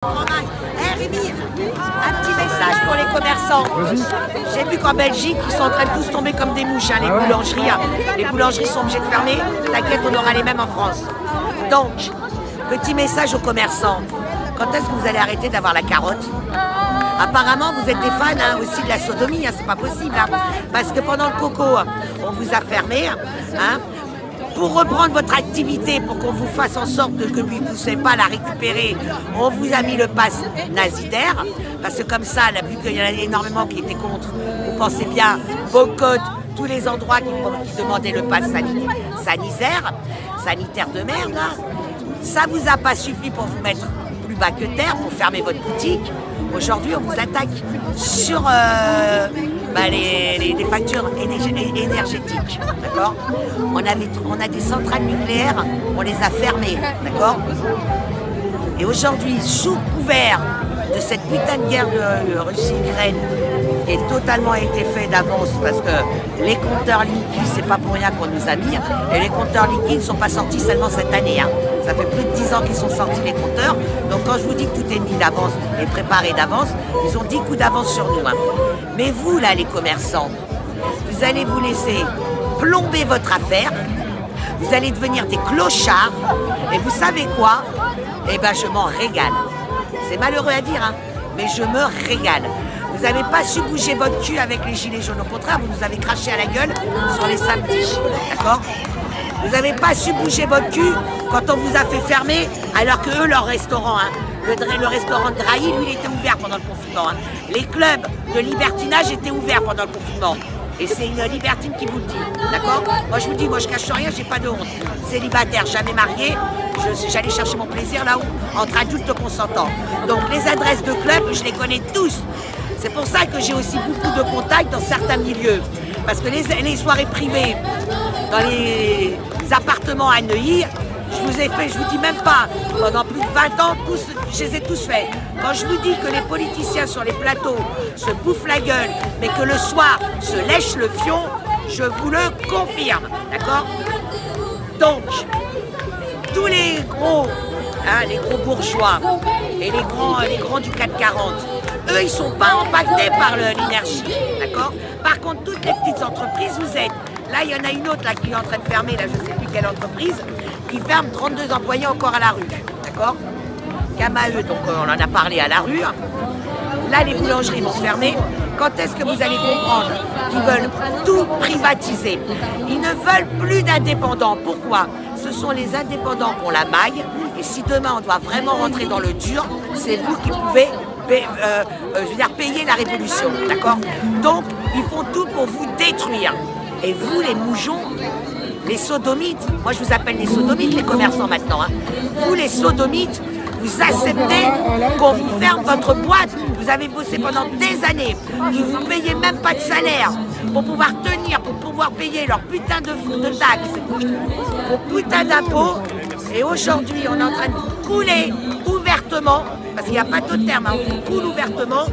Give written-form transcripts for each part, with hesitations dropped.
Rémi, un petit message pour les commerçants. J'ai vu qu'en Belgique, ils sont en train de tous tomber comme des mouches, hein, les boulangeries. Hein. Les boulangeries sont obligées de fermer. T'inquiète, on aura les mêmes en France. Donc, petit message aux commerçants. Quand est-ce que vous allez arrêter d'avoir la carotte? Apparemment, vous êtes des fans hein, aussi de la sodomie, hein, c'est pas possible. Hein, parce que pendant le coco, on vous a fermé. Hein, pour reprendre votre activité, pour qu'on vous fasse en sorte que vous ne puissiez pas la récupérer, on vous a mis le pass nasitaire. Parce que comme ça, vu qu'il y en a énormément qui étaient contre, vous pensez bien, boycott tous les endroits qui demandaient le pass sanitaire de merde. Hein. Ça vous a pas suffi pour vous mettre plus bas que terre, pour fermer votre boutique. Aujourd'hui, on vous attaque sur les factures énergétiques, d'accord? On a des centrales nucléaires, on les a fermées, d'accord? Et aujourd'hui, sous couvert de cette putain de guerre de Russie-Ukraine, qui est totalement été fait d'avance, parce que les compteurs liquides, c'est pas pour rien qu'on nous a mis, et les compteurs liquides ne sont pas sortis seulement cette année, hein. Ça fait plus de 10 ans qu'ils sont sortis les compteurs, donc quand je vous dis que tout est mis d'avance et préparé d'avance, ils ont 10 coups d'avance sur nous. Hein. Mais vous, là, les commerçants, vous allez vous laisser plomber votre affaire, vous allez devenir des clochards, et vous savez quoi? Eh ben, je m'en régale. C'est malheureux à dire, hein, mais je me régale. Vous n'avez pas su bouger votre cul avec les gilets jaunes, au contraire, vous nous avez craché à la gueule sur les samedis, d'accord? Vous n'avez pas su bouger votre cul quand on vous a fait fermer, alors que eux, leur restaurant, hein, le restaurant de Drahi, lui, il était ouvert pendant le confinement. Hein. Les clubs de libertinage étaient ouverts pendant le confinement. Et c'est une libertine qui vous le dit, d'accord? Moi, je vous dis, moi, je cache rien, j'ai pas de honte. Célibataire, jamais marié, j'allais chercher mon plaisir là où, entre adultes consentants. Donc, les adresses de clubs, je les connais tous. C'est pour ça que j'ai aussi beaucoup de contacts dans certains milieux. Parce que les soirées privées, dans les appartements à Neuilly, je vous dis même pas, pendant plus de 20 ans, je les ai tous faits. Quand je vous dis que les politiciens sur les plateaux se bouffent la gueule, mais que le soir se lèchent le fion, je vous le confirme, d'accord? Donc, tous les gros bourgeois et les grands du 440, eux, ils ne sont pas impactés par l'énergie, d'accord? Par contre, toutes les petites entreprises, vous êtes. Là, il y en a une autre là, qui est en train de fermer, là, je ne sais plus quelle entreprise, qui ferme 32 employés encore à la rue, d'accord? Camaeux, donc on en a parlé à la rue. Là, les boulangeries vont fermer. Quand est-ce que vous allez comprendre qu'ils veulent tout privatiser? Ils ne veulent plus d'indépendants. Pourquoi? Ce sont les indépendants qui ont la maille. Et si demain, on doit vraiment rentrer dans le dur, c'est vous qui pouvez payer la révolution, d'accord? Donc, ils font tout pour vous détruire. Et vous, les moujons, les sodomites, moi je vous appelle les sodomites, les commerçants maintenant, hein. Vous, les sodomites, vous acceptez qu'on vous ferme votre boîte. Vous avez bossé pendant des années. Ils ne vous payez même pas de salaire pour pouvoir tenir, pour pouvoir payer leur putain de taxes, vos putains d'impôts. Et aujourd'hui, on est en train de vous couler ouvertement, parce qu'il n'y a pas d'autre terme, hein, on vous coule ouvertement,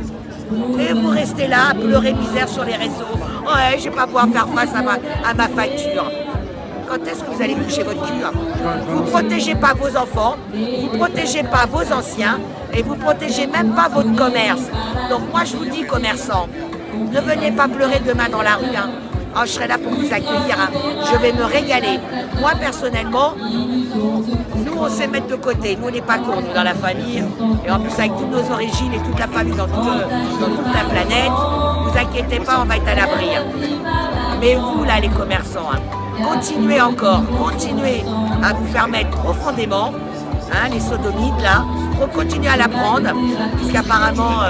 et vous restez là à pleurer misère sur les réseaux. Ouais, je ne vais pas pouvoir faire face à ma facture. Quand est-ce que vous allez bouger votre cul? Hein? Vous ne protégez pas vos enfants, vous ne protégez pas vos anciens, et vous ne protégez même pas votre commerce. Donc moi, je vous dis, commerçants, ne venez pas pleurer demain dans la rue. Hein. Oh, je serai là pour vous accueillir. Hein. Je vais me régaler. Moi, personnellement, nous, on sait mettre de côté. Nous, on n'est pas cons, nous, dans la famille. Et en plus, avec toutes nos origines et toute la famille dans toute la planète, ne vous inquiétez pas, on va être à l'abri. Hein. Mais vous, là, les commerçants, hein, continuez encore. Continuez à vous faire mettre profondément, hein, les sodomites, là. Pour continuer à l'apprendre, puisqu'apparemment,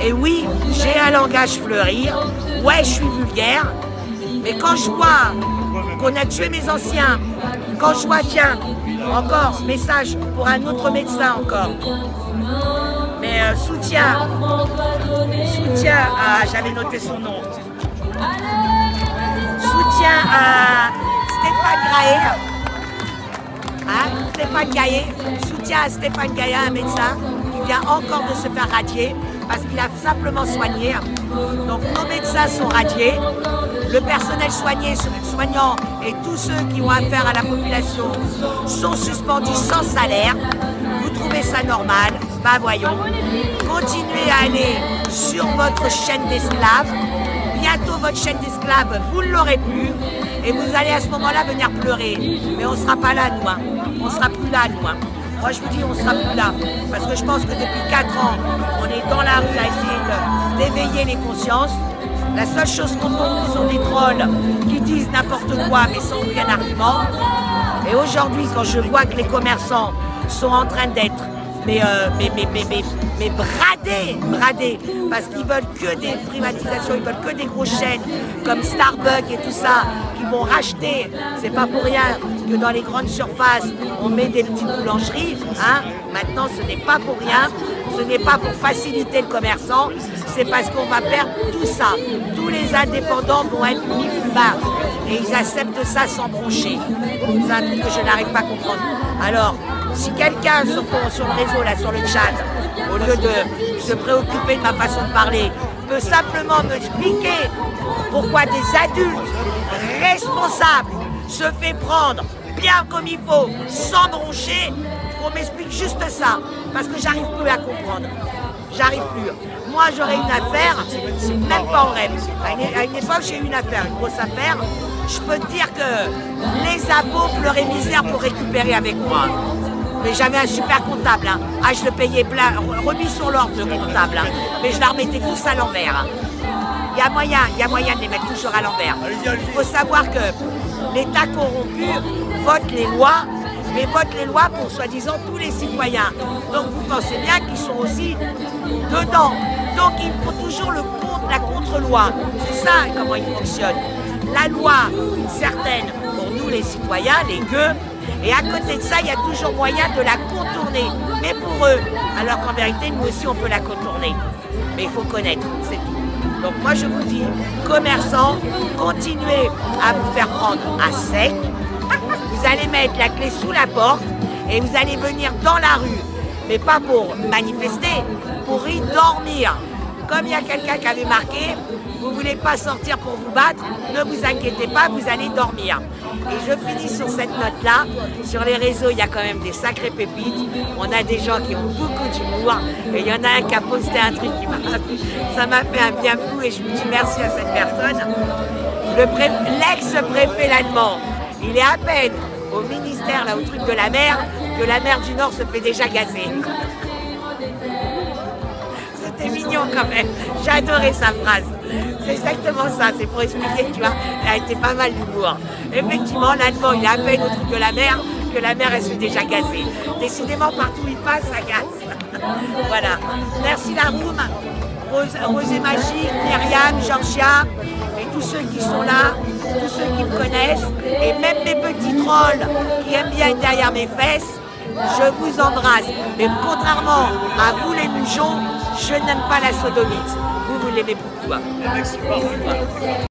et oui, j'ai un langage fleuri. Ouais, je suis vulgaire. Mais quand je vois qu'on a tué mes anciens, quand je vois, tiens, encore, message pour un autre médecin encore, mais soutien à, j'avais noté son nom, soutien à Stéphane Graé, hein, Stéphane Gaillet, soutien à Stéphane Gaillet, un médecin qui vient encore de se faire radier, parce qu'il a simplement soigné. Donc nos médecins sont radiés. Le personnel soignant et tous ceux qui ont affaire à la population sont suspendus sans salaire. Vous trouvez trouvez ça normal, bah voyons. Continuez à aller sur votre chaîne d'esclaves. Bientôt votre chaîne d'esclaves, vous ne l'aurez plus. Et vous allez à ce moment-là venir pleurer. Mais on ne sera pas là, nous. Hein. On ne sera plus là, nous. Hein. Moi, je vous dis, on ne sera plus là. Parce que je pense que depuis 4 ans, on est dans la rue à essayer d'éveiller les consciences. La seule chose qu'on tombe sont des trolls qui disent n'importe quoi, mais sans aucun argument. Et aujourd'hui, quand je vois que les commerçants sont en train d'être bradés, parce qu'ils veulent que des privatisations, ils veulent que des grosses chaînes comme Starbucks et tout ça, qui vont racheter. C'est pas pour rien que dans les grandes surfaces, on met des petites boulangeries. Hein. Maintenant, ce n'est pas pour rien, ce n'est pas pour faciliter le commerçant, c'est parce qu'on va perdre tout ça. Tous les indépendants vont être mis plus bas et ils acceptent ça sans broncher. C'est un truc que je n'arrive pas à comprendre. Alors, si quelqu'un sur le réseau, là, sur le chat, au lieu de se préoccuper de ma façon de parler, peut simplement m'expliquer pourquoi des adultes responsables se fait prendre bien comme il faut, sans broncher, qu'on m'explique juste ça, parce que j'arrive plus à comprendre. J'arrive plus. Moi, j'aurais une affaire, même pas en rêve. À une époque, j'ai eu une affaire, une grosse affaire. Je peux te dire que les impôts pleuraient misère pour récupérer avec moi. Mais j'avais un super comptable. Hein. Ah, je le payais plein, remis sur l'ordre, le comptable. Hein. Mais je la remettais tous à l'envers. Il y a moyen de les mettre toujours à l'envers. Il faut savoir que l'État corrompu vote les lois, mais vote les lois pour soi-disant tous les citoyens. Donc vous pensez bien qu'ils sont aussi dedans. Donc il faut toujours la contre-loi. C'est ça comment il fonctionne. La loi, certaine pour nous les citoyens, les gueux, et à côté de ça, il y a toujours moyen de la contourner, mais pour eux. Alors qu'en vérité, nous aussi, on peut la contourner. Mais il faut connaître, c'est tout. Donc moi, je vous dis, commerçants, continuez à vous faire prendre à sec. Vous allez mettre la clé sous la porte et vous allez venir dans la rue. Mais pas pour manifester, pour y dormir. Comme il y a quelqu'un qui avait marqué, vous ne voulez pas sortir pour vous battre, ne vous inquiétez pas, vous allez dormir. Et je finis sur cette note-là. Sur les réseaux, il y a quand même des sacrées pépites. On a des gens qui ont beaucoup d'humour. Et il y en a un qui a posté un truc ça m'a fait un bien fou et je vous dis merci à cette personne. L'ex-préfet l'allemand, il est à peine au ministère, là, au truc de la mer, que la mer du Nord se fait déjà gazer. C'était mignon quand même. J'ai adoré sa phrase. C'est exactement ça, c'est pour expliquer, tu vois, elle a été pas mal d'humour. Effectivement, l'Allemand, il est à peine au truc de la mer, que la mer, elle se fait déjà gazer. Décidément, partout où il passe, ça gaze. Voilà. Merci la room, Rose et Magique, Myriam, Georgia, et tous ceux qui sont là, tous ceux qui me connaissent, et même mes petits trolls qui aiment bien être derrière mes fesses, je vous embrasse. Mais contrairement à vous les bouchons, je n'aime pas la sodomite. Vous l'aimez beaucoup. Hein.